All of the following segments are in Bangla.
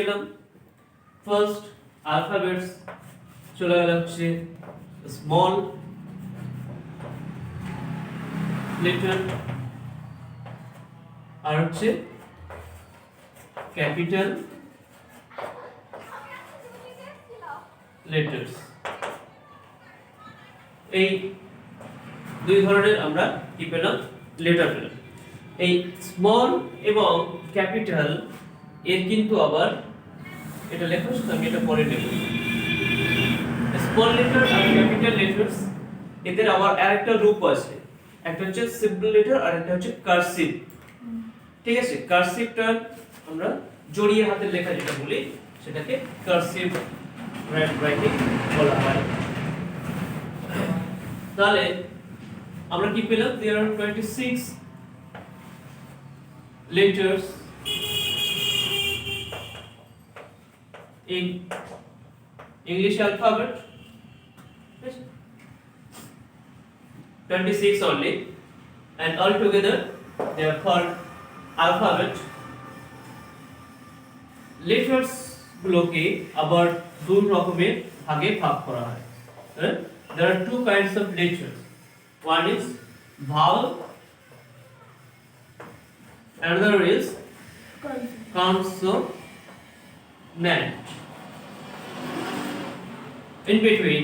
গেলাম ফার্স্ট অ্যালফাবেটস চলে গেল হচ্ছে স্মল লেটার আর হচ্ছে ক্যাপিটাল লেটার্স। এই দুই ধরনের আমরা কি পেলাম, লেটার পেলাম। এই স্মল এবং ক্যাপিটাল এর কিন্তু আবার এটা লেখা আছে, আমি এটা পরে নেব। স্মল লেটার আর ক্যাপিটাল লেটার্স এদের আবার আরেকটা রূপ আছে, একটা হচ্ছে সিম্পল লেটার আর একটা হচ্ছে কার্সিভ। ঠিক আছে, কার্সিভটা আমরা জড়িয়ে হাতের লেখা যেটা বলি সেটাকে কার্সিভ রাইটিং বলা হয়। তাহলে আমরা কি পেলাম, there are 26 letters in English alphabet. 26 only, and altogether they are called alphabet. Letters গুলোকে আবার দুই রকমের ভাগে ভাগ করা হয়। There are two kinds of letters. One is vowel, another is consonant. In between,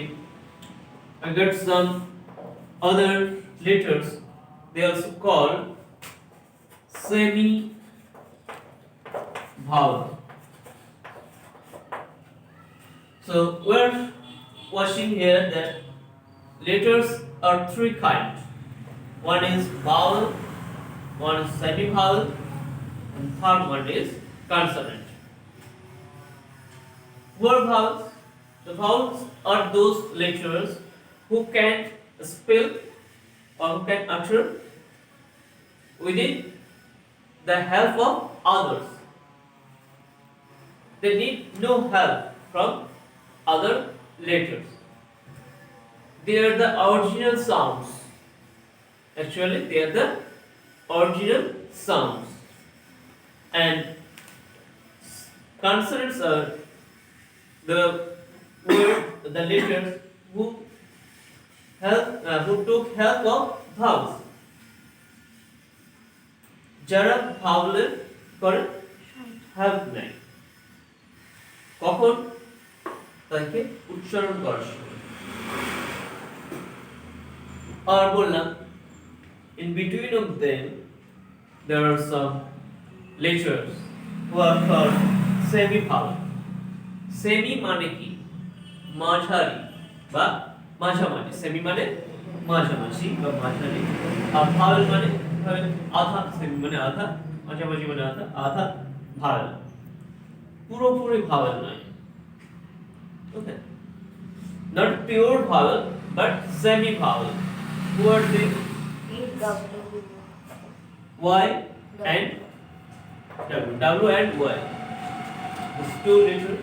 I got some other letters. They also called semi-vowel. So we're watching here that letters are three kinds. One is vowel, one is semi-vowel, and third one is consonant. Who are vowels? The vowels are those letters who can spell or who can utter within the help of others. They need no help from other letters. They are the original sounds. Actually, they are the original sounds. And consonants are the word, the letters who took help of vowels. যারা ভাওয়েলের করে হেল্প নেয় কখন, তাকে উচ্চারণ করার সময়। আর বললাম in between of them there are some letters who are called semi-vowel. Semi মানে কি, মাঝারি বা মাঝামাঝি। সেমি মানে মাঝামাঝি বা মাঝারি, আর ভাওয়েল মানে আধা। সেমি মানে আধা, মাঝামাঝি মানে আধা, আধা ভাওয়েল, পুরোপুরি ভাওয়েল নয়। Okay, not pure vowel but semi vowel. Who are they? Y and W. W and Y. These two letters,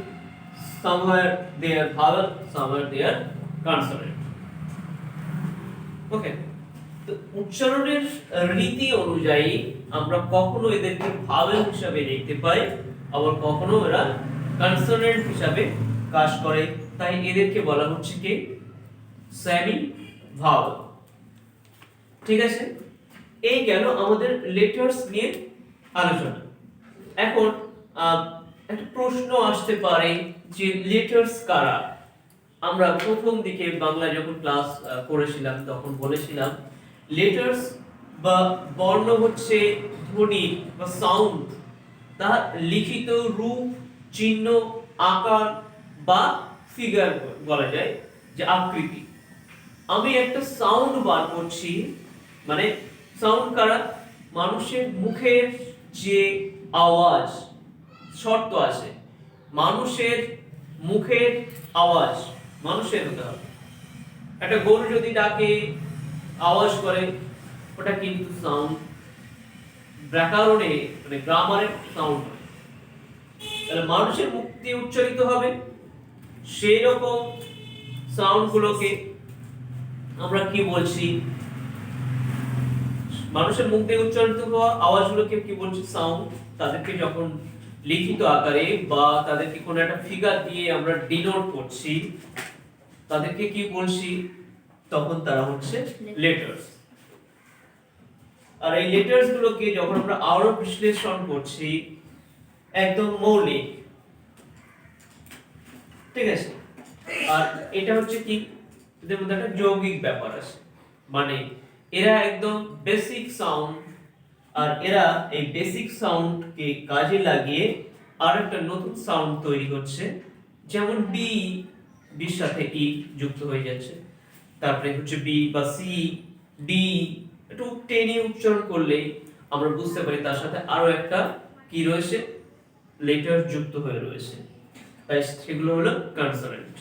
somewhere they are vowel, somewhere they are consonant. Okay, তো উচ্চারণের রীতি অনুযায়ী আমরা কখনো এদেরকে ভাওয়েল হিসাবে দেখতে পাই, আবার কখনো এরা কনসোনেন্ট হিসাবে কাজ করে, তাই এদেরকে বলা হচ্ছে কি সেমি ভাওয়েল। ঠিক আছে, এই গেল আমাদের লেটার্স নিয়ে আলোচনা। এখন একটা প্রশ্ন আসতে পারে যে লেটার্স কারা। আমরা প্রথম দিকে বাংলা যখন ক্লাস করেছিলাম তখন বলেছিলাম লেটার্স বা বর্ণ হচ্ছে ধ্বনি বা সাউন্ড, তা লিখিত রূপ, চিহ্ন, আকার বা ফিগার বলা যায়, যে আকৃতি। আমি একটা সাউন্ড বার করছি, মানে সাউন্ড কারা, মানুষের মুখের যে আওয়াজ শর্ত আছে, মানুষের মুখের আওয়াজ মানুষের হতে হবে। একটা গরু যদি ডাকে আওয়াজ করে ওটা কিন্তু সাউন্ড, ব্যাকরণে মানে গ্রামারের সাউন্ড। তাহলে মানুষের মুখ দিয়ে উচ্চারিত হবে, সেই রকম সাউন্ড গুলোকে আমরা কি বলছি, মানুষের মুখ দিয়ে উচ্চারিত হওয়া আওয়াজগুলোকে কি বলছি, সাউন্ড। তাদেরকে যখন লিখিত আকারে বা তাদেরকে কোনো একটা ফিগার দিয়ে আমরা ডিনোট করছি, তাদেরকে কি বলছি, তখন তারা হচ্ছে লেটার্স। আর এই লেটার্স গুলোকে যখন আমরা আরো বিশ্লেষণ করছি একদম মৌলিক, ঠিক আছে, আর এটা হচ্ছে কি এদের মধ্যে একটা যৌগিক ব্যাপার আছে, মানে এরা একদম বেসিক সাউন্ড, আর এরা এই বেসিক সাউন্ডকে কাজে লাগিয়ে আর একটা নতুন সাউন্ড তৈরি করছে, যেমন বি, বির সাথে ই যুক্ত হয়ে যাচ্ছে, তারপরে হচ্ছে বি বা সি, ডি, একটু টেনে উচ্চারণ করলেই আমরা বুঝতে পারি তার সাথে আরো একটা কি রয়েছে, লেটার যুক্ত হয়ে রয়েছে, তাই সেগুলো হলো কনসোনেন্ট।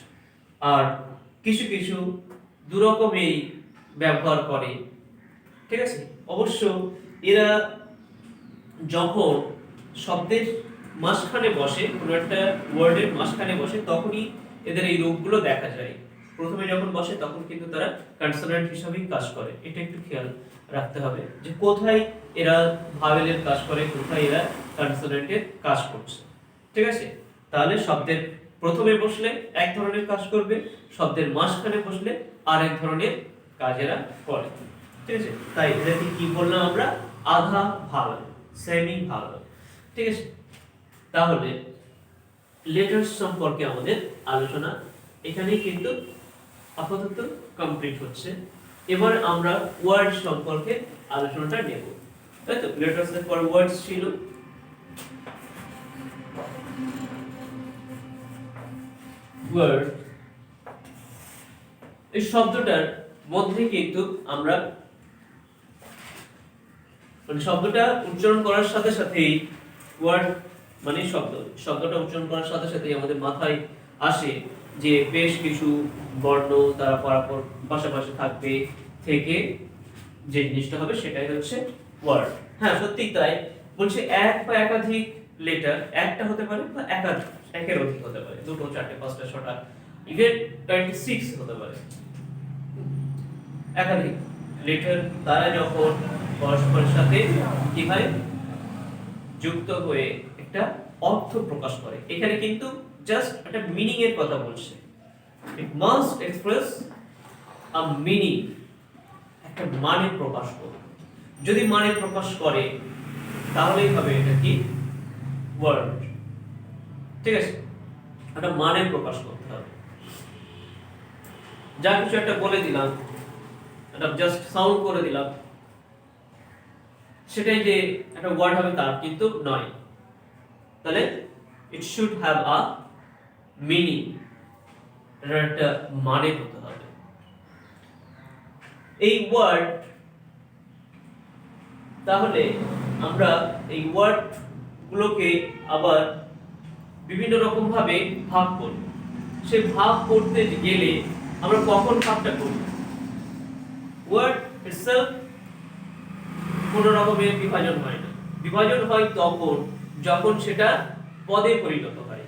আর কিছু কিছু দুরকমেই ব্যবহার করে, ঠিক আছে। অবশ্য এরা যখন শব্দের মাঝখানে বসে, কোনো একটা ওয়ার্ডের মাঝখানে বসে, তখনই এদের এই রূপগুলো দেখা যায়। প্রথমে যখন বসে তখন কিন্তু তারা কনসোনেন্ট হিসেবেই কাজ করে, এটা একটু খেয়াল রাখতে হবে যে কোথায় এরা ভাওয়েলের কাজ করে, কোথায় এরা কনসোনেন্টের কাজ করছে, ঠিক আছে। তাহলে শব্দের প্রথমে বসলে এক ধরনের কাজ করবে, শব্দের মাঝখানে বসলে আর এক ধরনের কাজ এরা করে, ঠিক আছে। তাই এদেরকে কি বললাম আমরা, আধা ভাওয়েল, সেমি ভাওয়েল, ঠিক আছে। তাহলে লেটার্স সম্পর্কে আমাদের আলোচনা এখানেই কিন্তু আপাতত কমপ্লিট হচ্ছে। এবার আমরা ওয়ার্ড সম্পর্কে আলোচনাটা নেব, তাই তো। লেটার্স এর পর ওয়ার্ডস ছিল, ওয়ার্ড এই শব্দটার মধ্যে কিন্তু আমরা মানে শব্দটা উচ্চারণ করার সাথে সাথেই ওয়ার্ড মানে শব্দটা উচ্চারণ করার সাথে সাথেই আমাদের মাথায় আসে যে বেশ কিছু বর্ণ তারা পরপর পাশাপাশি থাকবে, থেকে যে জিনিসটা হবে সেটাই হচ্ছে ওয়ার্ড। হ্যাঁ সত্যি তাই, বলছে এক বা একাধিক লেটার, একটা হতে পারে বা একের অধিক হতে পারে, দুটো, চারটে, পাঁচটা, ছটা, ইভেন 26 হতে পারে। একাধিক লেটার তারা যখন পরস্পরের সাথে কি হয়, যুক্ত হয়ে একটা অর্থ প্রকাশ করে। এখানে কিন্তু জাস্ট একটা মিনিং এর কথা বলছে, it must express a meaning, একটা মানে প্রকাশ করে। যদি মানে প্রকাশ করে তাহলেই হবে এটা কি, ওয়ার্ড, ঠিক আছে। একটা মানে প্রকাশ করতে হবে, যা কিছু একটা বলে দিলাম, একটা জাস্ট সাউন্ড করে দিলাম, সেটাই যে একটা ওয়ার্ড হবে তার কিন্তু নয়। তাহলে it should have a meaning, একটা মানে হতে হবে। এই ওয়ার্ড, তাহলে আমরা এই ওয়ার্ড গুলোকে আবার বিভিন্ন রকম ভাবে ভাগ করি। সেই ভাগ করতে গেলে আমরা কখন ভাগটা করি, ওয়ার্ড ইটসেলফ কোনো রকমের বিভাজন হয় না। বিভাজন হয় তখন যখন সেটা পদে পরিণত হয়,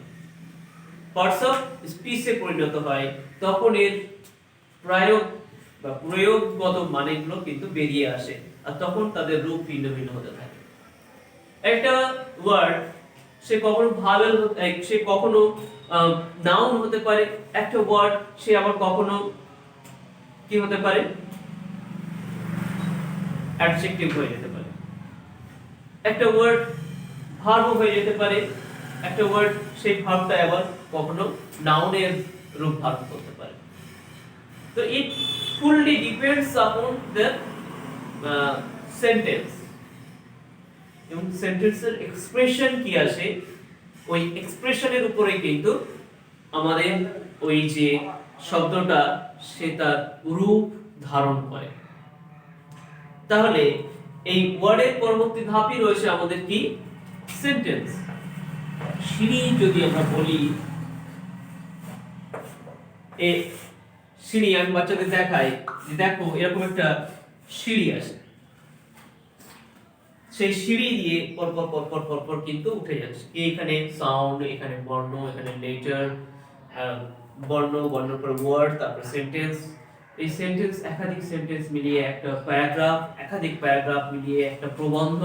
পার্টস অফ স্পিচে পরিণত হয়, তখন এর প্রয়োগগত মানেগুলো কিন্তু বেরিয়ে আসে, আর তখন তাদের রূপ ভিন্ন ভিন্ন হতে থাকে। একটা ওয়ার্ড সে কখনো ভাওয়েল, সে কখনো নাউন হতে পারে, একটা ওয়ার্ড সে আবার কখনো কি হতে পারে, অ্যাডজেক্টিভ হয়ে যেতে পারে, একটা ওয়ার্ড ভার্ব হয়ে যেতে পারে, একটা ওয়ার্ড সেই ভার্বটা আবার কখনো নাউনের রূপ ধারণ করতে পারে। তো it fully depends upon the sentence, এবং সেন্টেন্সের এক্সপ্রেশন কি আসে, ওই এক্সপ্রেশনের উপরে কিন্তু আমাদের ওই যে শব্দটা সে তার রূপ ধারণ করে। তাহলে এই ওয়ার্ডের পরবর্তী ধাপই রয়েছে আমাদের কি, সেন্টেন্স। সিঁড়ি যদি আমরা বলি, এই সিঁড়ি আমি বাচ্চাদের দেখাই যে দেখো এরকম একটা সিঁড়ি আছে, সেই সিঁড়ি দিয়ে পরপর পরপর পরপর কিন্তু উঠে যাচ্ছে, এখানে সাউন্ড, এখানে বর্ণ, এখানে লেটার, বর্ণের পর ওয়ার্ড, তারপর সেন্টেন্স। এই সেন্টেন্স, একাধিক সেন্টেন্স মিলিয়ে একটা প্যারাগ্রাফ, একাধিক প্যারাগ্রাফ মিলিয়ে একটা প্রবন্ধ,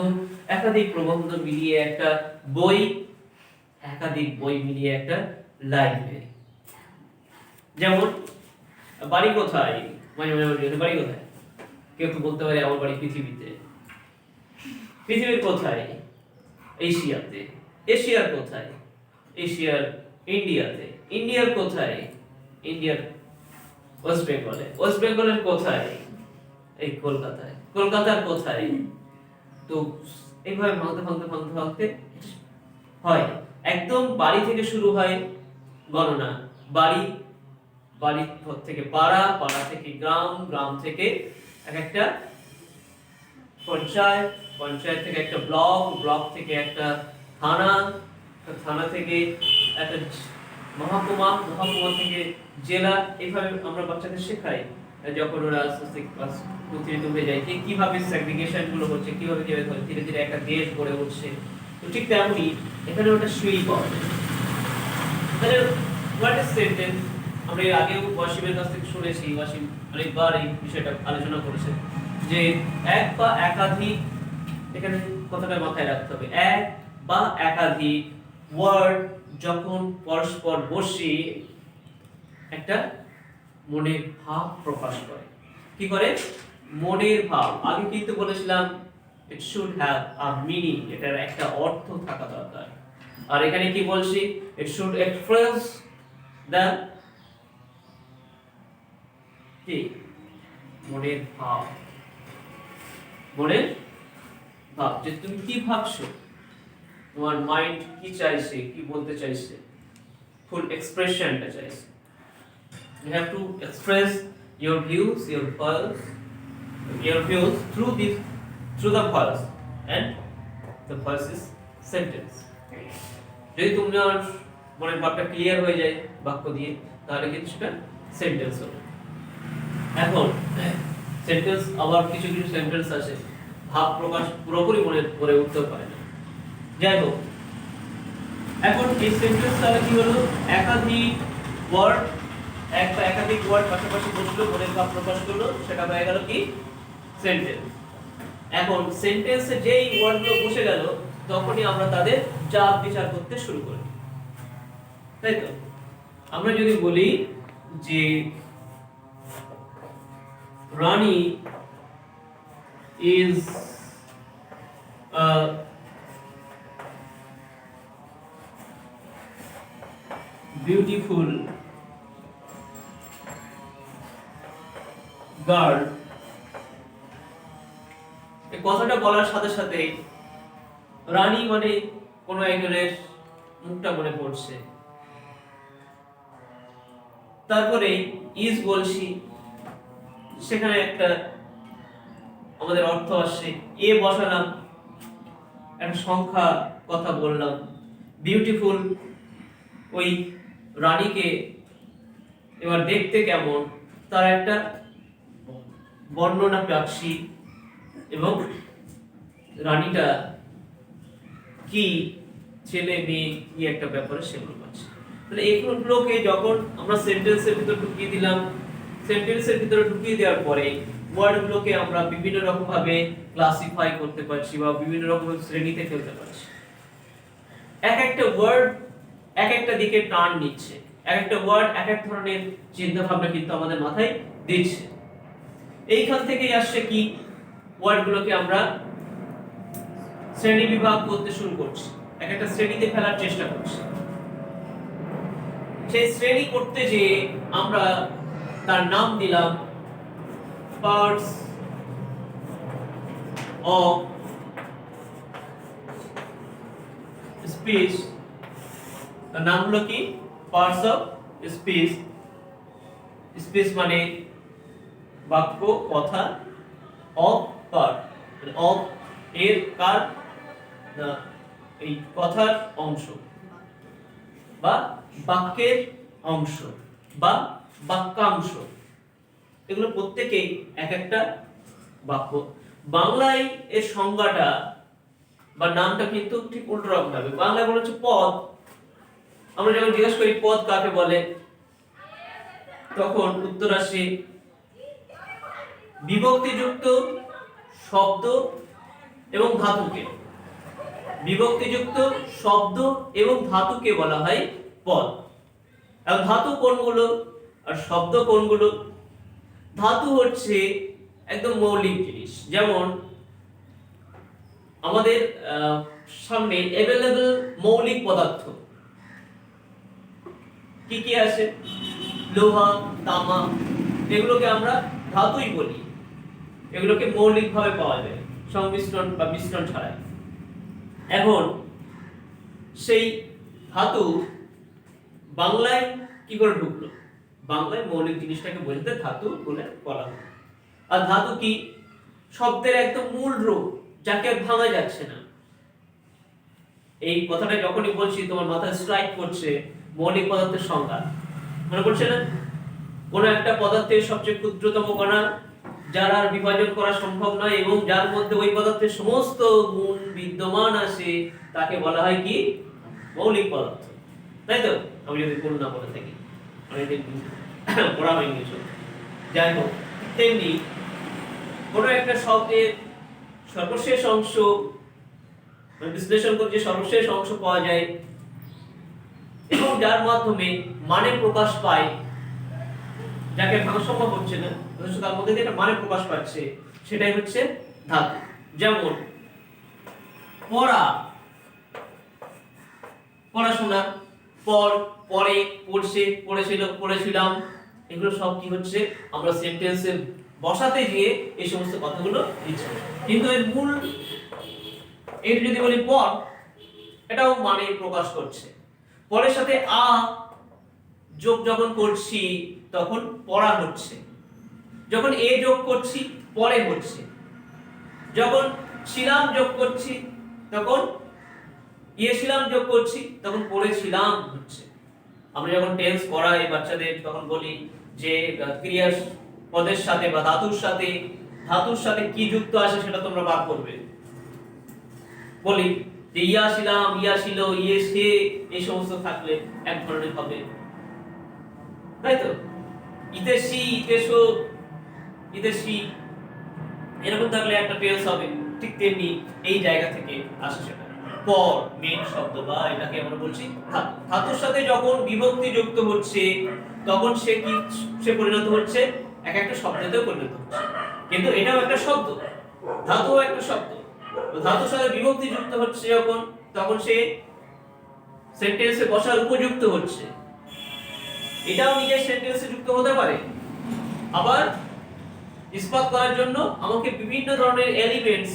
একাধিক প্রবন্ধ মিলিয়ে একটা বই, একাধিক বই মিলিয়ে একটা লাইব্রেরি। যেমন বাড়ি কোথায়, মাঝে মাঝে বলি বাড়ি কোথায়, কেউ কেউ বলতে পারে আমার বাড়ি পৃথিবীতে। পৃথিবীর কোথায়? এশিয়াতে। এশিয়ার কোথায়? এশিয়ার ইন্ডিয়াতে। ইন্ডিয়ার কোথায়? ইন্ডিয়ার ওয়েস্ট বেঙ্গলে। ওয়েস্ট বেঙ্গলের কোথায়? এই কলকাতায়। কলকাতার কোথায়? তো এইভাবে ভাঙতে ভাঙতে ভাঙতে ভাঙতে হয়। একদম বাড়ি থেকে শুরু হয় গণনা। বাড়ি, বাড়ি থেকে পাড়া, পাড়া থেকে গ্রাম, গ্রাম থেকে এক একটা পঞ্চায়েত, পঞ্চায়েত থেকে একটা ব্লক, ব্লক থেকে একটা থানা, থানা থেকে একটা মহকুমা, মহকুমা থেকে জেলা। এইভাবে আমরা বাচ্চাদের শেখাই যখন ওরা আস্তে আস্তে ক্লাস 2-3 হয়ে যায়, কিভাবে সেগ্রিগেশন গুলো হচ্ছে, কিভাবে ধীরে ধীরে একটা দেশ গড়ে উঠছে। তো ঠিক তেমনি এখানে ওটা সুই পাওয়া যায়। তাহলে হোয়াট ইজ সেন্টেন্স? আমরা এর আগেও ওয়াসিমের কাছ থেকে শুনেছি, ওয়াসিম অনেকবার এই বিষয়টা আলোচনা করেছে যে এক বা একাধিক, এখানে কথাটা মাথায় রাখতে হবে, এক বা একাধিক ওয়ার্ড যখন পরস্পর বসে একটা মনের ভাব প্রকাশ করে। কি করে? মনের ভাব। আগে কিন্তু বলেছিলাম it should have a meaning, এটার একটা অর্থ থাকা দরকার। আর এখানে কি বলছি? ইট শুড এক্সপ্রেস দ্য কি মনের ভাব। মনের ভাব, যে তুমি কি ভাবছো, তোমার মাইন্ড কি চাইছে, কি বলতে চাইছে, ফুল এক্সপ্রেশনটা চাইছে। You have to express your views, your views through the verse, and the verse is sentence. যদি তোমার মনের ভাবটা ক্লিয়ার হয়ে যায় বাক্য দিয়ে, তাহলে কিন্তু সেটা সেন্টেন্স হবে। এখন সেন্টেন্স, আবার কিছু কিছু সেন্টেন্স আছে ভাব প্রকাশ পুরোপুরি মনে করে উঠতে পারে না। যাই হোক, এখন এই সেন্টেন্স তাহলে কি হলো? একাধিক ওয়ার্ড, এক বা একাধিক ওয়ার্ড পাশাপাশি বসলো, মনের ভাব প্রকাশ করলো, সেটা হয়ে গেল কি? সেন্টেন্স। এখন সেন্টেন্সে যেই ওয়ার্ডগুলো বসে গেল, তখনই আমরা তাদের জাত বিচার করতে শুরু করি, তাই তো? আমরা যদি বলি যে রানী is a beautiful girl, এই কথাটা বলার সাথে সাথে রানী মানে কোন একজনের মুখটা মনে পড়ছে। তারপরে ইজ বলছি, সেখানে একটা আমাদের অর্থ আসছে, এ বসালাম, একটা সংখ্যা কথা বললাম। বিউটিফুল, ওই রানীকে এবার দেখতে কেমন তার একটা বর্ণনা পাচ্ছি, এবং রানীটা কি ছেলে মেয়ে কি একটা ব্যাপারে সেগুলো পাচ্ছি। তাহলে এইগুলোকে যখন আমরা সেন্টেন্সের ভিতর ঢুকিয়ে দিলাম, সেন্টেন্সের ভিতরে ঢুকিয়ে দেওয়ার পরে ওয়ার্ডগুলোকে আমরা বিভিন্ন রকম ভাবে ক্লাসিফাই করতে পারছি বা বিভিন্ন রকম শ্রেণীতে ফেলতে পারছি। এক একটা ওয়ার্ড এক একটা দিকে টার্ন নিচ্ছে, এক একটা ওয়ার্ড এক এক ধরনের চিন্তা ভাবনা কিন্তু আমাদের মাথায় দিচ্ছে। এইখান থেকেই আসছে কি, ওয়ার্ডগুলোকে আমরা শ্রেণী বিভাগ করতে শুরু করছি, এক একটা শ্রেণীতে ফেলার চেষ্টা করছি। সেই শ্রেণী করতে যে আমরা তার নাম দিলাম পার্টস অফ স্পিচ। তার নাম হলো কি? Parts of speech. স্পিচ মানে বাক্য, কথা, অফ পার্ট, অফ এর কার না এই কথার অংশ বা বাক্যের অংশ বা বাক্যাংশ, এগুলো প্রত্যেকেই এক একটা বাক্য। বাংলায় এর সংজ্ঞাটা বা নামটা কিন্তু ঠিক উল্টো রকম হবে। বাংলায় বলা হচ্ছে পদ। আমরা যখন জিজ্ঞেস করি পদ কাকে বলে, তখন উত্তর আসে বিভক্তিযুক্ত শব্দ এবং ধাতুকে। বিভক্তিযুক্ত শব্দ এবং ধাতুকে বলা হয় পদ। আর ধাতু কোনগুলো আর শব্দ কোনগুলো? ধাতু হচ্ছে একদম মৌলিক জিনিস, যেমন আমাদের সামনে অ্যাভেলেবল মৌলিক পদার্থ কি কি আছে? লোহা, তামা, এগুলোকে আমরা ধাতুই বলি। এগুলোকে মৌলিক ভাবে পাওয়া যায় সংমিশ্রণ বা মিশ্রণ ছাড়াই। এখন সেই ধাতু বাংলায় কি করে ঢুকলো? বাংলায় মৌলিক জিনিসটাকে বোঝাতে ধাতু বলে বলা হয়। আর ধাতু কি? শব্দের একদম মূল রূপ, যাকে আর ভাঙা যাচ্ছে না। এই কথাটা যখনই বলছি তোমার মাথায় স্ট্রাইক করছে মৌলিক পদার্থের সংজ্ঞা, মনে পড়ছে না? কোন একটা পদার্থের সবচেয়ে ক্ষুদ্রতম কণা যার আর বিভাজন করা সম্ভব নয় এবং যার মধ্যে ওই পদার্থের সমস্ত গুণ বিদ্যমান আছে, তাকে বলা হয় কি? মৌলিক পদার্থ, তাই তো? আমি যদি ভুল না বলে থাকি, অনেকদিন পড়া হয়নি এসব। যাই হোক, তেমনি কোনো একটা শব্দের সর্বশেষ অংশ বিশ্লেষণ করে যে সর্বশেষ অংশ পাওয়া যায় এবং যার মাধ্যমে মানে প্রকাশ পায়, যাকে ভাঙা সম্ভব হচ্ছে না, অথচ তার মধ্যে দিয়ে একটা মানে প্রকাশ পাচ্ছে, সেটাই হচ্ছে ধাতু। যেমন পড়া, পড়াশোনা, পড়, পড়ে, পড়ছে, পড়েছিল, পড়েছিলাম, এগুলো সব কি হচ্ছে? আমরা সেন্টেন্সে বসাতে গিয়ে এই সমস্ত কথাগুলো দিচ্ছি। কিন্তু এর মূল, এর যদি বলি পড়, এটাও মানে প্রকাশ করছে। পরের সাথে আ যোগ যখন করছি তখন পড়া হচ্ছে, যখন এ যোগ করছি পরে হচ্ছে, যখন ছিলাম যোগ করছি তখন ছিলাম যোগ করছি তখন পড়েছিলাম হচ্ছে। আমরা যখন টেন্স পড়াই বাচ্চাদের তখন বলি যে ক্রিয়া পদের সাথে বা ধাতুর সাথে কি যুক্ত আছে সেটা তোমরা বার করবে। বলি যে ইয়া ছিলাম, ইয়া ছিল, ইয়ে সে, এই সমস্ত থাকলে এক ধরনের হবে, তাই তো? ইতেশি, ইতেশো, ইতেশি, এরকম থাকলে একটা টেন্স হবে। ঠিক তেমনি এই জায়গা থেকে আসে সেটা পর, মেন শব্দ, বা এটাকে আমরা বলছি ধাতু। ধাতুর সাথে যখন বিভক্তি যুক্ত হচ্ছে তখন সে পরিণত হচ্ছে এক একটা শব্দতেও পরিণত হচ্ছে। কিন্তু এটাও একটা শব্দ, ধাতুও একটা শব্দ। ধাতুর সাথে বিভক্তি যুক্ত হচ্ছে যখন, তখন সে সেন্টেন্সে বসার উপযুক্ত হচ্ছে। এটাও নিজের সেন্টেন্সে যুক্ত হতে পারে। আবার ইস্পাত করার জন্য আমাকে বিভিন্ন ধরনের এলিমেন্টস,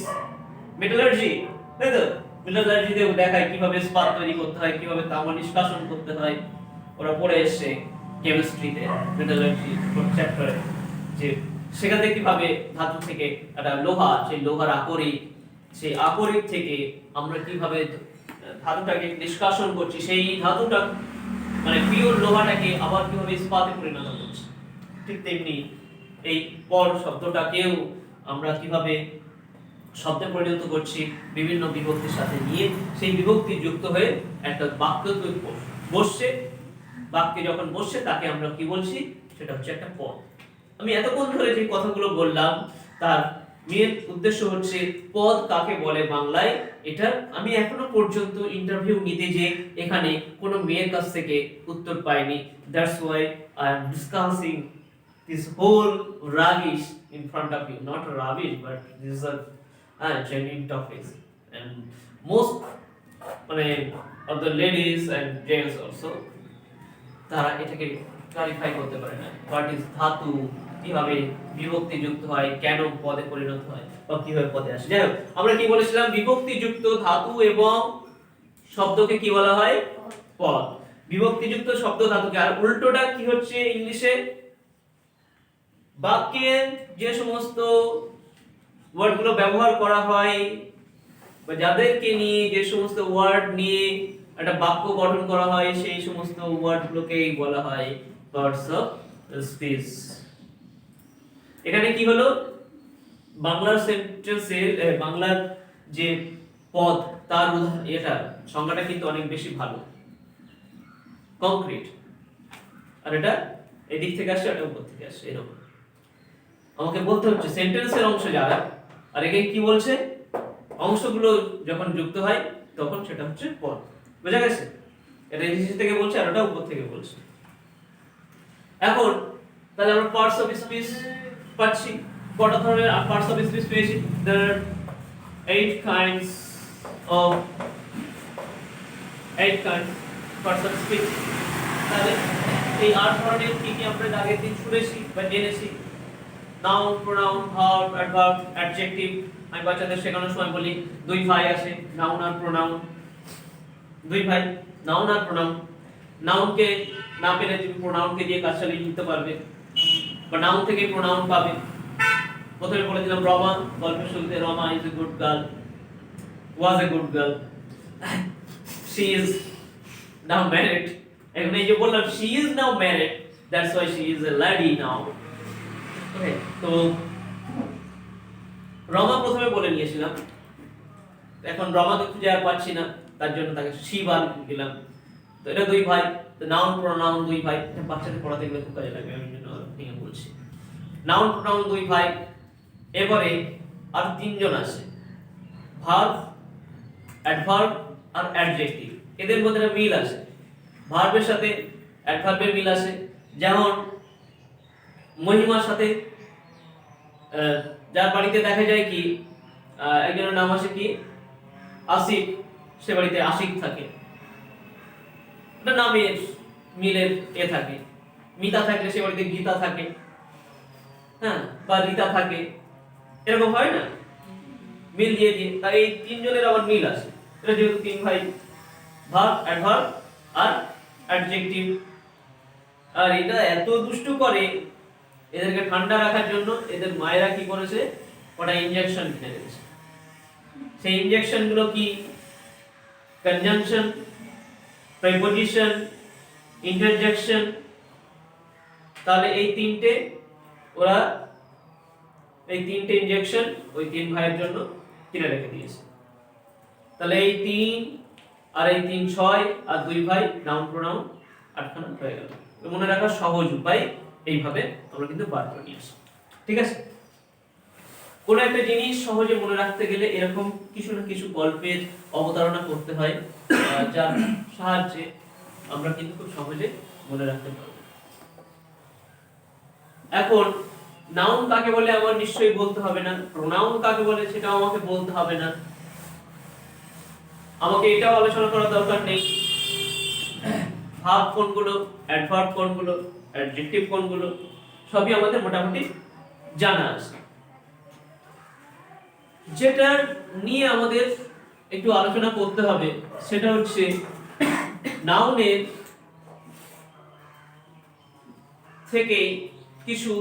মেটালার্জি, তাই তো? মেটালার্জিতে দেখায় কিভাবে ইস্পাত তৈরি করতে হয়, কিভাবে তামা নিষ্কাশন করতে হয়। ওরা পড়ে এসে কেমিস্ট্রিতে মেটালার্জি চ্যাপ্টারে, যে সেখানে কিভাবে ধাতু থেকে একটা লোহা, সেই লোহার আকরিক, সেই আকরিক থেকে আমরা কিভাবে ধাতুটাকে নিষ্কাশন করছি, সেই ধাতুটা মানে পিওর লোহাটাকে আবার কিভাবে ইস্পাতে পরিণত করছি। ঠিক তেমনি এই পর শব্দটাকেও আমরা কিভাবে শব্দে পরিণত করছি বিভিন্ন বিভক্তির সাথে নিয়ে, সেই বিভক্তি যুক্ত হয়ে একটা বাক্য বসছে। বাক্যে যখন বসছে তাকে আমরা কি বলছি? সেটা হচ্ছে একটা পদ। আমি এতক্ষণ ধরে যে কথাগুলো বললাম তার মেন উদ্দেশ্য হচ্ছে পদ কাকে বলে বাংলায়। এটা আমি এখনো পর্যন্ত ইন্টারভিউ নিতে যে এখানে কোনো মেয়ের কাছ থেকে উত্তর পাইনি। That's why I am discussing this whole rubbish in front of you. Not rubbish, but this is a genuine topics, and most of the ladies and gents also তারা এটাকে ক্লারিফাই করতে পারে না। হোয়াট ইজ ধাতু, কিভাবে বিভক্তি যুক্ত হয়, কেন পদে পরিণত হয়, বা কিভাবে পদে আসে। যাই হোক, আমরা কি বলেছিলাম? বিভক্তি যুক্ত ধাতু এবং শব্দকে কি বলা হয়? পদ। বিভক্তি যুক্ত শব্দ ধাতুকে। আর উল্টোটা কি হচ্ছে ইংলিশে? বাক্যে যে সমস্ত ওয়ার্ডগুলো ব্যবহার করা হয় বা যাদেরকে নিয়ে যে সমস্ত ওয়ার্ড নিয়ে একটা বাক্য গঠন করা হয়, সেই সমস্ত ওয়ার্ডগুলোকেই বলা হয় পার্টস অফ স্পিচ। এখানে কি হলো? বাংলার সেন্টেন্সে বাংলার যে পদ তার এটা সংজ্ঞাটা কিন্তু অনেক বেশি ভালো, কংক্রিট। আর এটা এদিক থেকে আসে, এটা উপর থেকে আসে, এরকম আমাকে বলতে হচ্ছে সেন্টেন্সের অংশ যারা। আর এখানে কি বলছে? অংশগুলো যখন যুক্ত হয় তখন সেটা হচ্ছে পদ। বোঝা গেছে? এটা নিচে থেকে বলছে আর ওটা উপর থেকে বলছে। এখন তাহলে আমরা পার্টস অফ স্পিচ পাচ্ছি, কটা ধরনের পার্টস অফ স্পিচ পেয়েছি? there are 8 kinds of 8 kinds parts of speech। তাহলে এই 8 ধরনের কি কি আমরা আগের দিন শুনেছি বা জেনেছি? Noun, pronoun, verb, adverb, adjective. আমি বাচ্চাদের শেখানোর সময় বলি দুই ভাই আছে, নাউন আর প্রোনাউন। দুই ভাই, নাউন আর প্রোনাউন। নাউনকে না পেলে তুমি প্রোনাউনকে দিয়ে কাজ চালিয়ে নিতে পারবে, বা নাউন থেকে প্রোনাউন পাবে। প্রথমে বলে দিলাম রমা, গল্পের শুরুতে Rama is a good girl, was a good girl, she is now married. এখন এই যে বললাম she is now married, that's why she is a lady now. Okay, তো রমা প্রথমে বলে নিয়েছিলাম, এখন রমাকে খুঁজে আর পাচ্ছি না, তার জন্য তাকে শিবান দিলাম। তো এটা দুই ভাই, তো নাউন প্রোনাউন দুই ভাই, এটা বাচ্চাদের পড়াতে গেলে খুব কাজে লাগবে, আমি জন্য ঠিক বলছি। নাউন প্রোনাউন দুই ভাই। এবারে আর তিনজন আছে, ভার্ব, অ্যাডভার্ব আর অ্যাডজেক্টিভ। এদের মধ্যে মিল আছে, ভার্বের সাথে অ্যাডভার্বের মিল আছে। যেমন মহিমার সাথে যার বাড়িতে দেখা যায় কি একজনের নাম আছে কি আশিক, সে বাড়িতে আশিক থাকে, এটা নামের মিলের এ থাকে। মিতা থাকলে সে বাড়িতে গীতা থাকে, হ্যাঁ, বা রীতা থাকে, এরকম হয় না, মিল দিয়ে দিয়ে। তাই এই তিনজনের আবার মিল আছে, এটা যেহেতু তিন ভাই। ভার্ব, অ্যাডভার্ব আর অ্যাডজেক্টিভ। আর এটা এত দুষ্টু করে, এদেরকে ঠান্ডা রাখার জন্য এদের মায়েরা কি করেছে, ওটা ইনজেকশন কিনে দিয়েছে। সেই ইনজেকশন গুলো কি? Conjunction, preposition, interjection. তাহলে এই তিনটে ওরা এই তিনটে ইনজেকশন ওই তিন ভাইয়ের জন্য কিনে রেখে দিয়েছে। তাহলে এই 3 আর এই 3 6 আর দুই ভাই, নাউন প্রোনাউন 8খানা হয়ে গেল। মনে রাখার সহজ উপায় এইভাবে আমরা কিন্তু বার করে নিয়ে আসি। ঠিক আছে? কোন একটা জিনিস সহজে মনে রাখতে গেলে এরকম কিছু না কিছু গল্পের অবতারণা করতে হয়, যার সাহায্যে আমরা কিন্তু খুব সহজে মনে রাখতে পারবো। এখন নাউন কাকে বলে আমার নিশ্চয়ই বলতে হবে না, প্রোনাউন কাকে বলে সেটাও আমাকে বলতে হবে না, আমাকে এটাও আলোচনা করার দরকার নেই ভার্ব কোনগুলো, অ্যাডভার্ব কোনগুলো, অ্যাডজেক্টিভ কোনগুলো, সবই আমাদের মোটামুটি জানা আছে। যেটা নিয়ে আমাদের একটু আলোচনা করতে হবে সেটা হচ্ছে নাউনের থেকে কিছু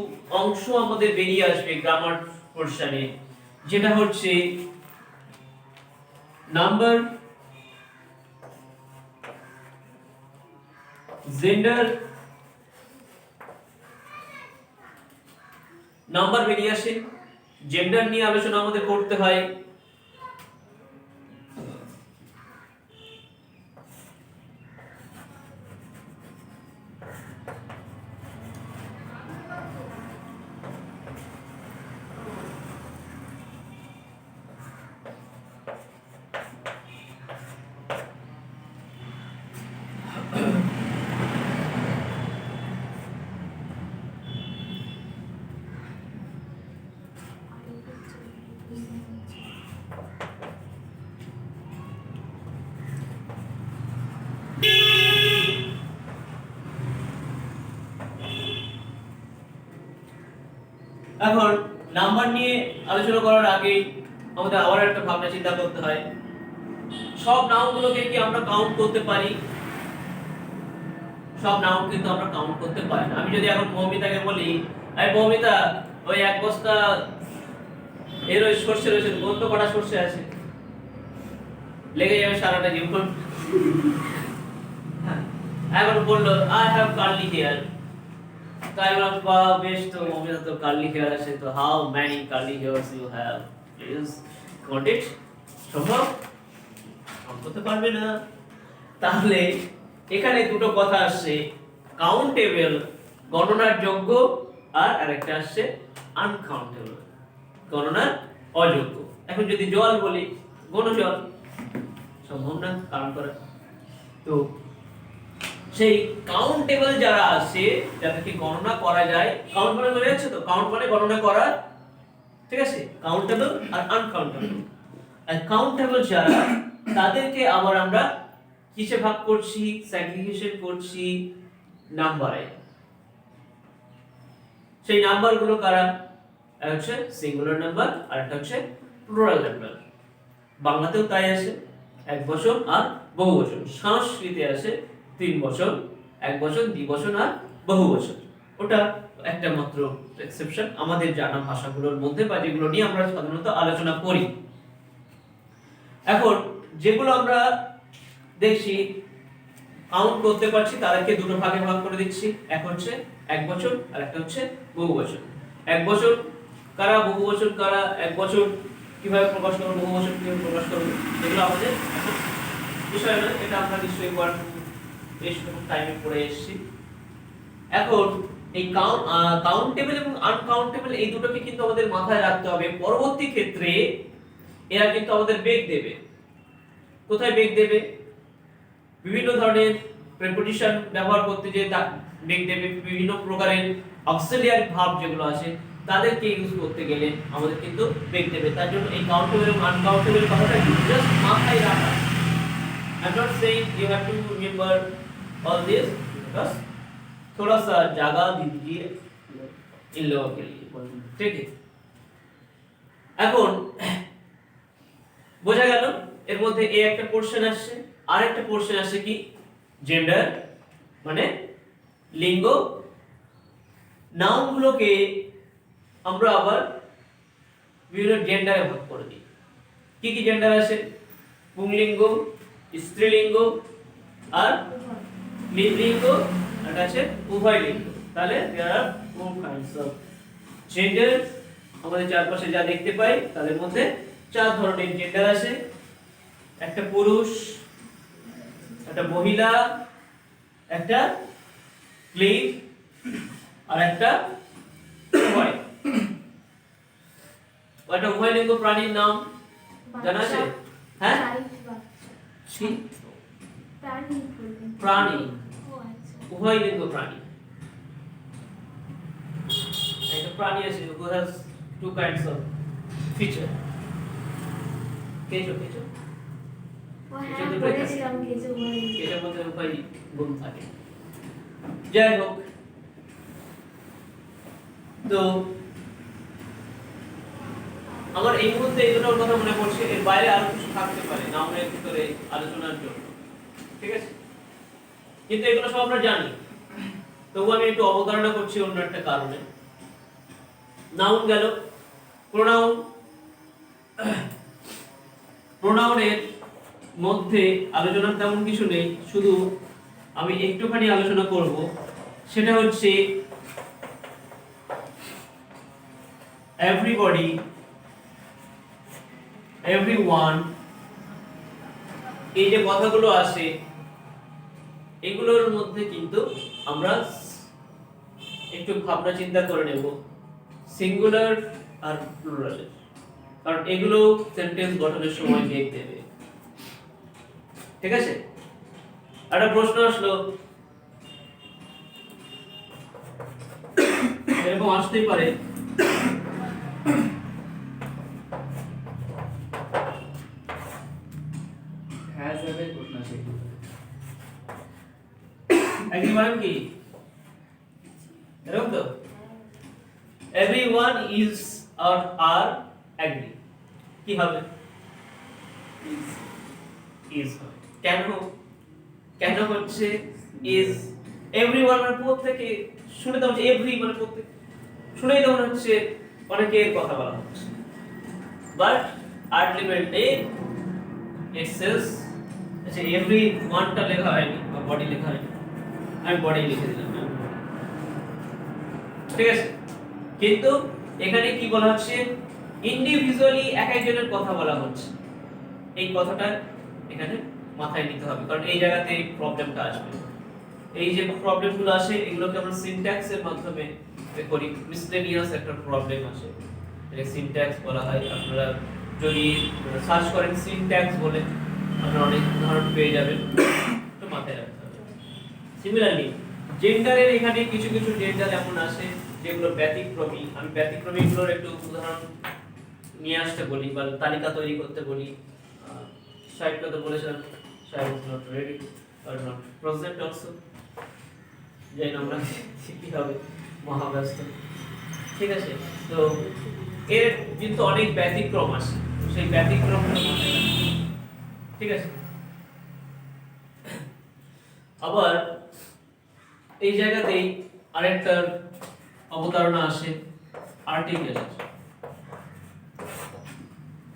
অংশ আমাদের বেরিয়ে আসবে গ্রামার পোরশনে, যেটা হচ্ছে নাম্বার, জেন্ডার। নাম্বার বেরিয়ে আসে, জেন্ডার নিয়ে আলোচনা আমাদের করতে হয়, এখন নাম্বার নিয়ে আলোচনা করার আগে আমাদের আবার একটা ভাবনা চিন্তা করতে হয়, সব নাউনগুলোকে কি আমরা কাউন্ট করতে পারি? সব নাউন কিন্তু আমরা কাউন্ট করতে পারি না। আমি যদি এখন মৌমিতাকে বলি, এই মৌমিতা ওই এক বস্তা এর ওই সর্ষে রয়েছে, কত কটা সর্ষে আছে? লেগে যাবে সারাটা জীবন। এখন বললো আই হ্যাভ কার্লি হেয়ার, তাই বললাম বাহ বেশ, তো মৌমিতা তো কার্লি হেয়ার আছে, তো how many curly hairs you have, please count it. সম্ভব? কাউন্ট করতে পারবে না। তাহলে এখানে দুটো কথা আসছে, কাউন্টেবল গণনার যোগ্য, আর আরেকটা আসছে সম্ভব না কাউন্ট করা। তো সেই কাউন্টেবল যারা আছে যাদেরকে গণনা করা যায়, কাউন্ট মানে বোঝা যাচ্ছে তো, কাউন্ট মানে গণনা করা, ঠিক আছে, কাউন্টেবল আর আনকাউন্টেবল। আর কাউন্টেবল যারা তাদেরকে আবার আমরা কিসে ভাগ করছি, সেগ্রিগেশন করছি নাম্বারে। সেই নাম্বারগুলো কারা, একটা হচ্ছে সিঙ্গুলার নাম্বার আর একটা হচ্ছে প্লুরাল নাম্বার। বাংলাতেও তাই আছে, এক বচন আর বহু বচন। সংস্কৃতে আছে তিন বচন, এক বচন, দ্বিবচন আর বহু বচন। ওটা একটা মাত্র এক্সেপশন আমাদের জানা ভাষাগুলোর মধ্যে, বা যেগুলো নিয়ে আমরা সাধারণত আলোচনা করি। এখন যেগুলো আমরা দেখছি কাউন্ট করতে পারছি তাদেরকে দুটো ভাগে ভাগ করে দিচ্ছি, এক হচ্ছে এক বচন আর একটা হচ্ছে বহু বচন। এক বচন কারা, বহু বচন কারা, এক বচন কিভাবে প্রকাশ করব, বহু বচন কিভাবে প্রকাশ করব, এগুলো আমাদের এখন বিষয় নয়, এটা আমরা নিশ্চয়ই বেশ টাইমে পড়ে এসেছি। এখন এই কাউন্টেবল এবং আনকাউন্টেবল এই দুটোকে কিন্তু আমাদের মাথায় রাখতে হবে। পরবর্তী ক্ষেত্রে এরা কিন্তু আমাদের বেগ দেবে। কোথায় বেগ দেবে? বিভিন্ন ধরনের প্রিপোজিশন ব্যবহার করতে যে বেগ দেবে, বিভিন্ন প্রকারের অক্সিলিয়ারি ভার্ব যেগুলো আছে তাদেরকে ইউজ করতে গেলে আমাদের কিন্তু বেগ দেবে। তার জন্য এই কাউন্টেবল এবং আনকাউন্টেবল কথাটা জাস্ট মাথায় রাখা। I'm not saying you have to remember all this, बस थोड़ा सा जगह दीजिए इन लोगों के लिए, ठीक है? এখন বোঝা গেল এর মধ্যে এই একটা পোরশন আসছে, আর একটা পোরশন আসছে কি জেন্ডার, মানে লিঙ্গ। নাউন গুলোকে আমরা আবার বিভিন্ন জেন্ডারে ভাগ করে দিই। কি কি জেন্ডার আছে? পুংলিঙ্গ, স্ত্রীলিঙ্গ আর লিঙ্গ, আর আছে উভয় লিঙ্গ। তাহলে there are four kinds of gender। আমাদের চারপাশে যা দেখতে পাই তাদের মধ্যে চার ধরনের জেন্ডার আছে, একটা পুরুষ, একটা মহিলা, একটা ক্লিপ আর একটা উভয়। ওটা উভয় লিঙ্গ প্রাণীর নাম জানা আছে? হ্যাঁ, প্রাণী, উভয় লিঙ্গ প্রাণী। একটা প্রাণী আছে who has two kinds of feature। কেঁচো, কেঁচো, কেঁচোর মধ্যে উভয় গুণ থাকে। যাই হোক, তো আমার এই মুহূর্তে এই দুটোর কথা মনে পড়ছে, এর বাইরে আরো কিছু থাকতে পারে নাউনের ভিতরে আলোচনার জন্য, ঠিক আছে? কিন্তু এগুলো সব আমরা জানি, তবু আমি একটু অবতারণা করছি অন্য একটা কারণে। নাউন গেল। প্রোনাউন, প্রোনাউনের মধ্যে আলোচনা তেমন কিছু নেই, শুধু আমি একটুখানি আলোচনা করব, সেটা হচ্ছে এভরিবডি, এভরিওয়ান। এই যে কথাগুলো আছে এগুলোর মধ্যে কিন্তু আমরা একটু ভাবনা চিন্তা করে নেব সিঙ্গুলার আর প্লুরালের, কারণ এগুলো সেন্টেন্স গঠনের সময় বেগ দেবে, ঠিক আছে? একটা প্রশ্ন আসলো, এরকম আসতেই পারে, everyone কি এরকম তো, everyone is or are agree, কি হবে? is হবে। কেন? কেন হচ্ছে is? everyone মানে প্রত্যেকে, শুনে তো হচ্ছে every মানে প্রত্যেক, শুনেই তো মনে হচ্ছে অনেকের কথা বলা হচ্ছে, but ultimately it says, আচ্ছা every one টা লেখা হয়নি বা বডি লেখা হয়নি, আমি বডি লিখে দিলাম, ঠিক আছে? কিন্তু এখানে কি বলা হচ্ছে? ইন্ডিভিজুয়ালি এক একজনের কথা বলা হচ্ছে। এই কথাটা এখানে মাথায় নিতে হবে, কারণ এই জায়গাতে প্রবলেমটা আসবে। এই যে প্রবলেমগুলো আসে এগুলোকে আমরা সিনট্যাক্সের মাধ্যমে করি। মিসলেনিয়াস একটা প্রবলেম আসে, এটা সিনট্যাক্স বলা হয়। আপনারা যদি সার্চ করেন সিনট্যাক্স বলে, আপনারা অনেক উদাহরণ পেয়ে যাবেন, তো মাথায় রাখতে হবে। সিমিলারলি জেন্ডারের এখানে কিছু কিছু জেন্ডার এমন আছে যেগুলো ব্যতিক্রমী। আমি ব্যতিক্রমীগুলোর একটু উদাহরণ নিয়ে আসতে বলি বা তালিকা তৈরি করতে বলি। সাইডটা তো বলেছিলাম side is not ready or not present also, যেন আমরা কি হবে মহাব্যস্ত, ঠিক আছে। তো এর কিন্তু অনেক ব্যতিক্রম আছে, সেই ব্যতিক্রমগুলো মাথায় রাখতে হবে, ঠিক আছে। আবার এই জায়গাতেই আরেকটা অবতারণা আসে, আর্টিকেল আছে।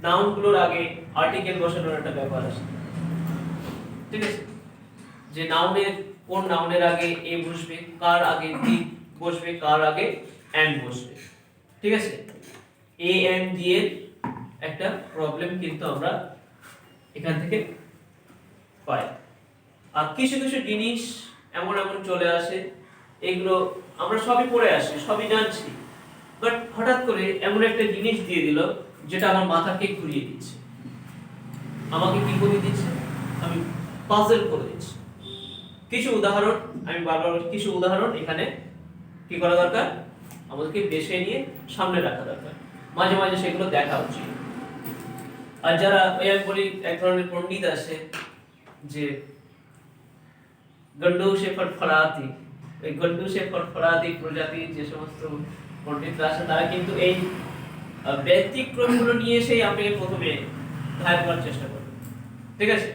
নাউনগুলোর আগে আর্টিকেল বসানোর একটা ব্যাপার আছে, ঠিক আছে। যে নাউনের কোন নাউনের আগে এ বসবে, কার আগে দি বসবে, কার আগে এন্ড বসবে, ঠিক আছে। এ এন্ড ডি এর একটা প্রবলেম কিন্তু আমরা এখান থেকে পাই। আর কিছু কিছু জিনিস এমন এমন চলে আসে, এগুলো আমরা সবই পড়ে আসি, সবই জানছি, বাট হঠাৎ করে এমন একটা জিনিস দিয়ে দিল যেটা আমার মাথাকে ঘুরিয়ে দিচ্ছে, আমাকে কি করে দিচ্ছে, আমি পাজল করে দিচ্ছি। কিছু উদাহরণ আমি বারবার কিছু উদাহরণ এখানে কি করা দরকার, আমাদেরকে বেছে নিয়ে সামনে রাখা দরকার, মাঝে মাঝে সেগুলো দেখা উচিত। আর যারা ওই আমি বলি এক ধরনের পণ্ডিত আছে যে গন্ডুসে ফটফড়াতি, ওই গন্ডুসে ফটফড়াতি প্রজাতির যে সমস্ত পণ্ডিতরা আছে তারা কিন্তু এই ব্যতিক্রমগুলো নিয়ে এসেই আপনাকে প্রথমে ধার করার চেষ্টা করবে, ঠিক আছে।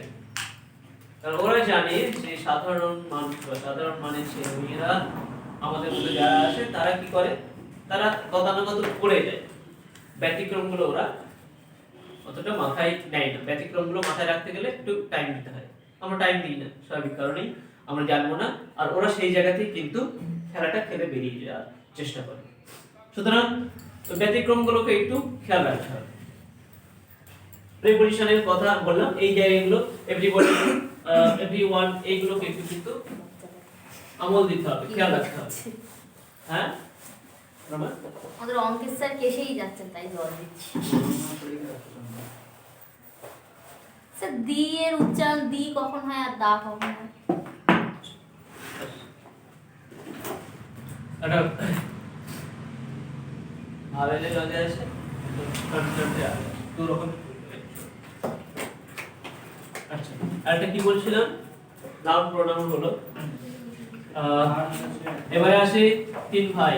কারণ ওরা জানে যে সাধারণ মানুষ বা সাধারণ মানের ছেলেমেয়েরা আমাদের মধ্যে যারা আসে তারা কি করে, তারা গতানুগত পড়ে যায়, ব্যতিক্রমগুলো ওরা অতটা মাথায় নেয় না। ব্যতিক্রমগুলো মাথায় রাখতে গেলে একটু টাইম দিতে হয়, আমরা টাইম দিই না, স্বাভাবিক কারণেই আমরা জানবো না, আর ওরা সেই জায়গাতেই কিন্তু খেলাটা খেলে বেরিয়ে যাওয়ার চেষ্টা করে। সুতরাং ব্যতিক্রমগুলোকে একটু খেয়াল রাখতে হবে। প্রিপজিশনের কথা বললাম, এই জায়গাগুলো এভরিবডি এভরিওয়ান এইগুলোকে একটু কিন্তু আমল দিতে হবে, খেয়াল রাখতে হবে। হ্যাঁ আমাদের অঙ্কের স্যার কেসেই যাচ্ছেন, তাই জল দিচ্ছি। স্যার দি এর উচ্চারণ দি কখন হয় আর দা কখন হয়? এটা ভাবেলে লগে আছে কনসেপ্টে আছে দুই রকম। আচ্ছা আরেকটা কি বলছিলাম, নাউন প্রোনাউন হলো। এবারে আসি তিন ভাই,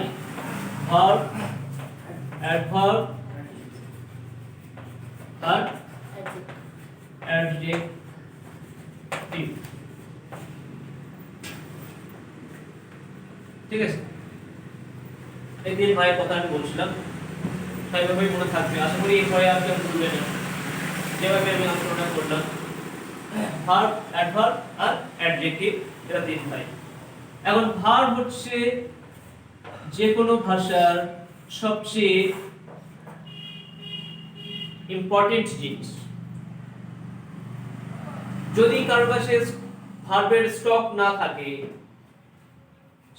ভার্ব, অ্যাডভার্ব আর অ্যাডজেক্টিভ, ঠিক আছে। এই তিন ভাইয়ের কথা আমি বলছিলাম, সেইভাবেই মনে থাকবে, আশা করি এই ভয়ে আর কেউ ভুলবে না, যেভাবে আমি আলোচনা করলাম। ভার্ব, অ্যাডভার্ব আর অ্যাডজেক্টিভ, এরা তিন ভাই। এখন ভার্ব হচ্ছে যে কোনো ভাষার সবচেয়ে ইম্পর্টেন্ট জিনিস। যদি কারো কাছে ভার্বের স্টক না থাকে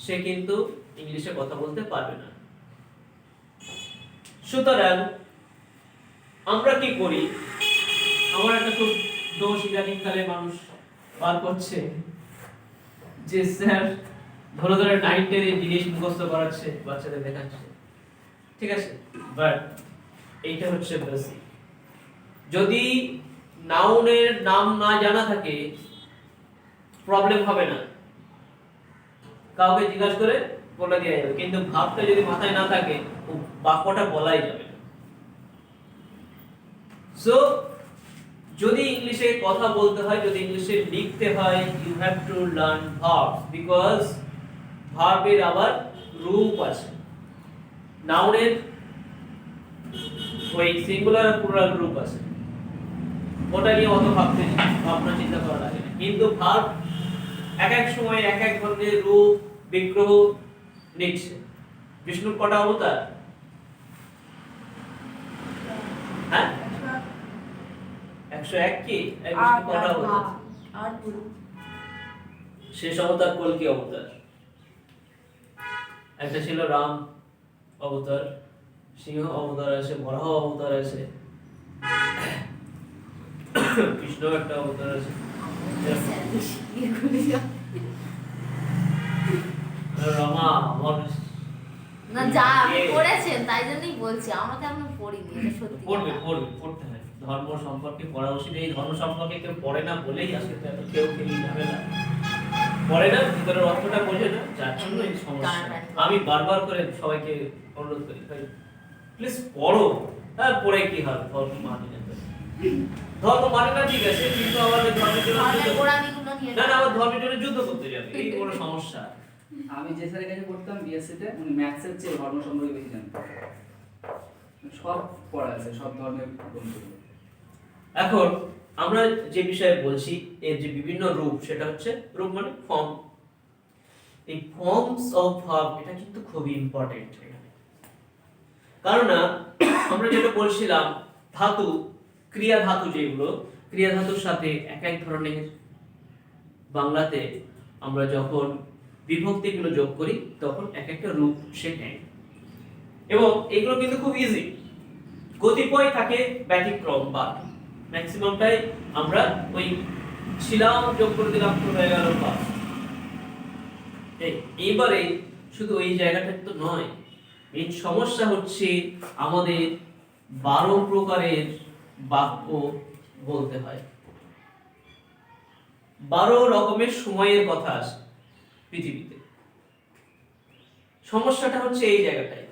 সে কিন্তু ইংলিশে কথা বলতে পারবে না। সুতরাং আমরা কি করি, আমার একটা খুব দোষ ইদানিং কালে মানুষ পার করছে যে স্যার ধরে ধরে 9 10 এর জিনিস মুখস্থ করাচ্ছে, বাচ্চাদের দেখাচ্ছে, ঠিক আছে, বাট এইটা হচ্ছে বেসিক। যদি নাউনের নাম না জানা থাকে প্রবলেম হবে না, কাউকে জিজ্ঞাসা করে বলে দেওয়া যাবে, কিন্তু ভাবটা যদি মাথায় না থাকে বাক্যটা বলাই যাবে না। সো যদি ইংলিশে কথা বলতে হয়, যদি ইংলিশে লিখতে হয়, you have to learn verbs, because ভার্বের আবার রূপ আছে। নাউনের ওই সিঙ্গুলার আর প্লুরাল রূপ আছে, ওটা নিয়ে অত ভাবনা চিন্তা করা লাগে না। কিন্তু ভার্ব এক এক সময় এক এক ধরনের রূপ বিগ্রহ নিচ্ছে। বিষ্ণুর কটা অবতার? হ্যাঁ 101 কি? বিষ্ণু কটা অবতার? শেষ অবতার কল্কি অবতার, একটা ছিল রাম অবতার, সিংহ অবতার আছে, বরাহ অবতার আছে, কৃষ্ণ একটা অবতার আছে। রমা আমার না যা আপনি পড়েছেন তাই জন্যই বলছি, আমরা তো এখনো পড়িনি, এটা সত্যি পড়বে কথা। পড়বে পড়তে হয়, ধর্ম সম্পর্কে পড়া উচিত। এই ধর্ম সম্পর্কে কেউ পড়ে না বলেই আজকে তো এত কেউ খেলি ঝামেলা পড়ে না, ভিতরের অর্থটা বোঝে না, যার জন্য এই সমস্যা। আমি বারবার করে সবাইকে অনুরোধ করি ভাই প্লিজ পড়ো। হ্যাঁ পড়ে কি হবে, ধর্ম মানে না তো। ধর্ম মানে না ঠিক আছে, কিন্তু আমাদের ধর্মের জন্য ধর্মের যুদ্ধ- গোড়ামিগুলো নিয়ে না না আমার ধর্মের জন্য যুদ্ধ করতে যাবে, এই বড় সমস্যা। আমি যে স্যারের কাছে পড়তাম বিএসসি তে, উনি ম্যাথসের চেয়ে ধর্ম সম্পর্কে বেশি জানতেন। সব পড়া আছে, সব ধর্মের গ্রন্থগুলো। এখন আমরা যে বিষয়ে বলছি এর যে বিভিন্ন রূপ, সেটা হচ্ছে রূপ মানে ফর্ম। এই ফর্মস অফ ভার্ব এটা কিন্তু খুবই ইম্পর্টেন্ট এখানে, কারণ না আমরা যেটা বলছিলাম ধাতু, ক্রিয়া ধাতু, যেগুলো ক্রিয়া ধাতুর সাথে এক এক ধরনের বাংলাতে আমরা যখন বিভক্তিগুলো যোগ করি তখন এক একটা রূপ সে নেয়, এবং এগুলো কিন্তু খুব ইজি। কতিপয় থাকে ব্যতিক্রম, বা ম্যাক্সিমামটাই আমরা ওই ছিলাম যোগ করে দিলাম তো হয়ে গেল বাস। এইবারে শুধু ওই জায়গাটা তো নয়, এই সমস্যা হচ্ছে আমাদের 12 প্রকারের বাক্য বলতে হয়, 12 রকমের সময়ের কথা আছে পৃথিবীতে। সমস্যাটা হচ্ছে এই জায়গাটায়,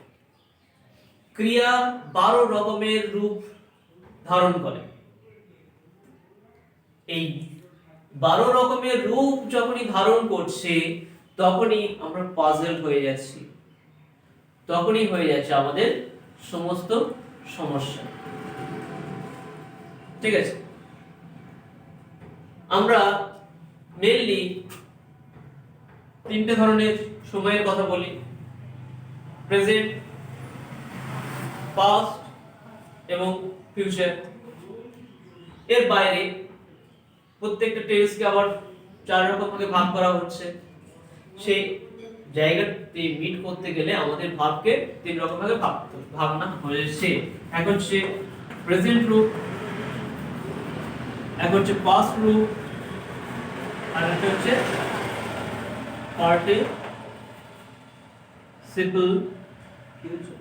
ক্রিয়া 12 রকমের রূপ ধারণ করে। এই 12 রকমের রূপ যখনই ধারণ করছে তখনই আমরা পাজল হয়ে যাচ্ছি, তখনই হয়ে যাচ্ছে আমাদের সমস্ত সমস্যা। ঠিক আছে, আমরা মেইনলি 3টে ধরনের সময়ের কথা বলি, প্রেজেন্ট, পাস্ট এবং ফিউচার। এর বাইরে প্রত্যেকটা টেন্সকে আবার 4 রকম ভাগে ভাগ করা হচ্ছে। সেই জায়গাতে মিট করতে গেলে আমাদের ভাবকে 3 রকম ভাগে ভাবনা হয়েছে। এক হচ্ছে প্রেজেন্ট রূপ, এক হচ্ছে পাস্ট রূপ, আর একটা হচ্ছে পার্টিসিপল ফিউচার,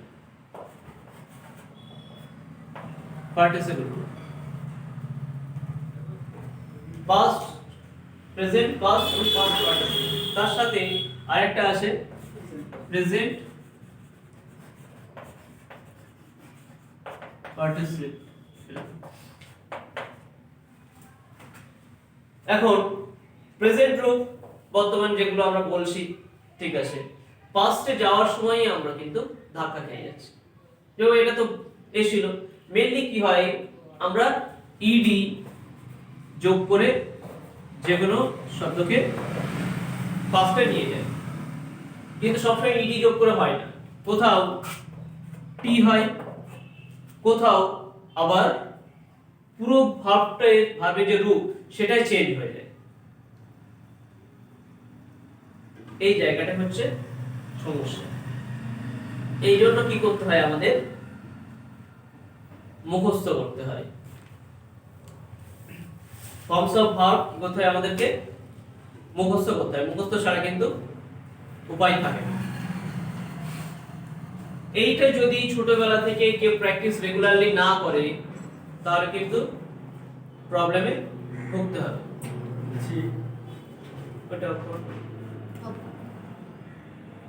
পার্টিসিপল রূপ। পাস্ট, প্রেজেন্ট, পাস্ট এবং পাস্ট পার্টিসিপল। তার সাথে আরেকটা আছে প্রেজেন্ট পার্টিসিপল। এখন প্রেজেন্ট রূপ বর্তমান যেগুলো আমরা বলছি, ঠিক আছে, পাস্টে যাওয়ার সময়ই আমরা কিন্তু ধাক্কা খেয়ে যাচ্ছি। যেমন এটা তো এসেছিল, মেইনলি কি হয় আমরা ইডি যোগ করে যে কোনো শব্দকে পাস্টে নিয়ে যায়, কিন্তু সবসময় ইডি যোগ করে হয় না, কোথাও টি হয়, কোথাও আবার পুরো ভাবে যে রূপ সেটাই চেঞ্জ হয়ে যায়। এই জায়গাটা হচ্ছে সমস্যা। এই জন্য কি করতে হয়, আমাদের মুখস্থ করতে হয়। ফর্মস অফ ভার্ব কি করতে হয়, আমাদেরকে মুখস্থ করতে হয়। মুখস্থ ছাড়া কিন্তু উপায় থাকে না। এইটা যদি ছোটবেলা থেকে কেউ প্র্যাকটিস রেগুলারলি না করে তাহলে কিন্তু প্রবলেমে ভুগতে হবে। ওটা